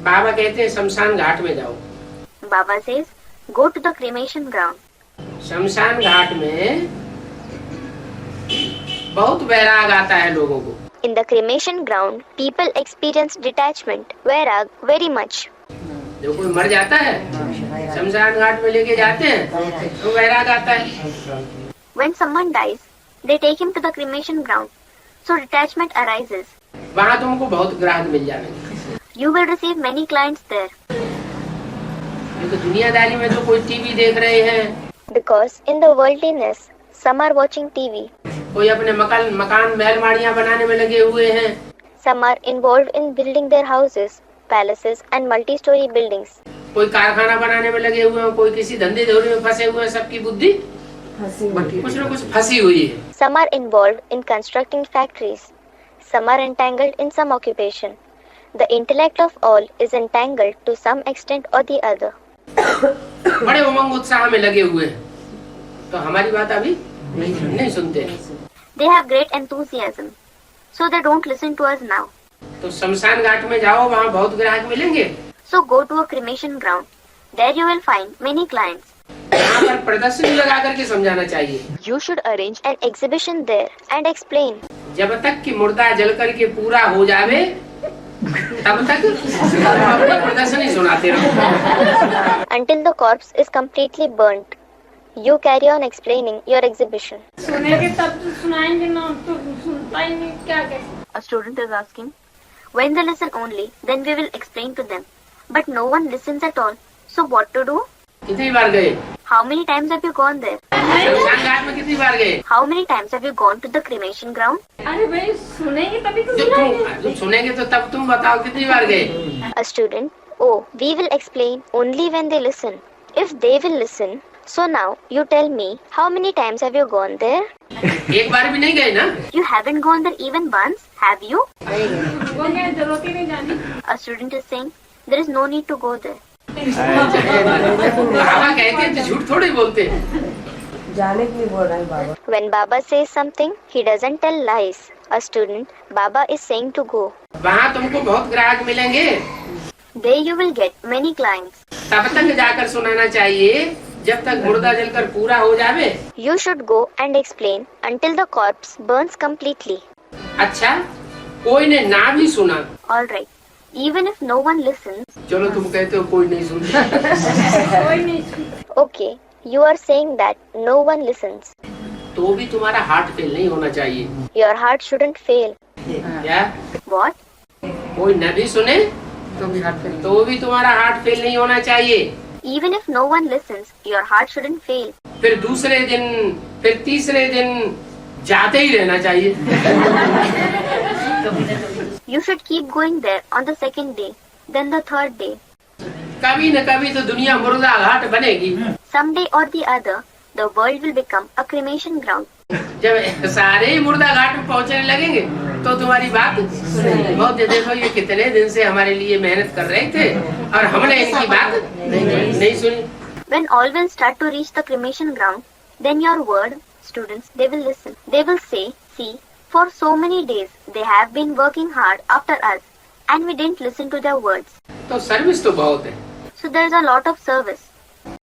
बाबा कहते हैं शमशान घाट में जाओ। Baba says, go to the cremation ground. शमशान घाट में बहुत वैराग आता है लोगों को। In the cremation ground, people experience detachment, vairag, very much. जो कोई मर जाता है शमशान घाट में लेके जाते हैं तो वैराग आता है। When someone dies, they take him to the cremation ground. So detachment arises. वहाँ तुमको बहुत ग्राहक मिल जाएंगे। You will receive many clients there. ये तो दुनियादारी में तो कोई टीवी देख रहे हैं। Because in the worldliness, some are watching TV. कोई अपने मकान महल माड़ियाँ बनाने में लगे हुए हैं। Some are involved in building their houses, palaces and multi-story buildings. कोई कारखाना बनाने में लगे हुए हैं, कोई किसी धंधे धोरे में फंसे हुए हैं। सबकी बुद्धि कुछ न कुछ फंसी हुई है। Some are involved in constructing factories. Some are entangled in some occupation. The intellect of all is entangled to some extent or the other. बड़े उमंग उत्साह में लगे हुए हैं, तो हमारी बात अभी नहीं सुनते। They have great enthusiasm, so they don't listen to us now. तो शमशान घाट में जाओ, वहाँ बहुत ग्राहक मिलेंगे। So go to a cremation ground. There you will find many clients. यहाँ पर प्रदर्शनी लगा करके समझाना चाहिए। You should arrange an exhibition there and explain. जब तक कि मुर्दा जल करके पूरा हो जावे तब तक अपनी प्रदर्शनी सुनाते रहो। Until the corpse is completely burnt, you carry on explaining your exhibition. सुनेंगे तब तो सुनाएंगे ना, तो सुनता ही नहीं, क्या कैसे? A student is asking, when they listen only, then we will explain to them. But no one listens at all. So what to do? कितनी बार गए How many times have you gone there? शमशान घाट में? कितनी बार गए? How many times have you gone to the cremation ground? अरे भाई सुनेंगे तभी तो जब सुनाएंगे। तुम सुनेंगे तो तब तुम बताओ कितनी बार गए? A student, oh, we will explain only when they listen. If they will listen, so now you tell me, how many times have you gone there? एक बार भी नहीं गए ना? You haven't gone there even once, have you? वो क्या जरूरत ही नहीं जानी। A student is saying, there is no need to go there. बाबा कहते हैं तो झूठ थोड़ी बोलते हैं। जाने के लिए बोल रहा है बाबा। When Baba says something, he doesn't tell lies. A student, Baba is saying to go. वहाँ तुमको बहुत ग्राहक मिलेंगे, There you will get many clients. तब तक जाकर सुनाना चाहिए जब तक मुर्दा जलकर पूरा हो जावे। You should go and explain until the corpse burns completely. अच्छा, कोई ने ना भी सुना, All right. Even if no one listens, चलो तुम कहते हो कोई नहीं सुनता, कोई नहीं सुनता। okay, you are saying that no one listens. तो भी तुम्हारा हार्ट फेल नहीं होना चाहिए। Your heart shouldn't fail. क्या What? कोई न भी सुने तो भी तुम्हारा हार्ट फेल नहीं होना चाहिए। Even if no one listens, your heart shouldn't fail. फिर दूसरे दिन, फिर तीसरे दिन जाते ही रहना चाहिए। You should keep going there on the second day, then the third day. कभी न कभी तो दुनिया मुर्दा घाट बनेगी। Someday or the other, the world will become a cremation ground. जब सारे ही मुर्दा घाट में पहुंचने लगेंगे तो तुम्हारी बात बहुत। देखो ये कितने दिन से हमारे लिए मेहनत कर रहे थे और हमने इनकी बात नहीं सुनी। When all will start to reach the cremation ground, then your word, students, they will listen. They will say, see, for so many days they have been working hard after us and we didn't listen to their words. तो service तो बहुत है। So there is a lot of service.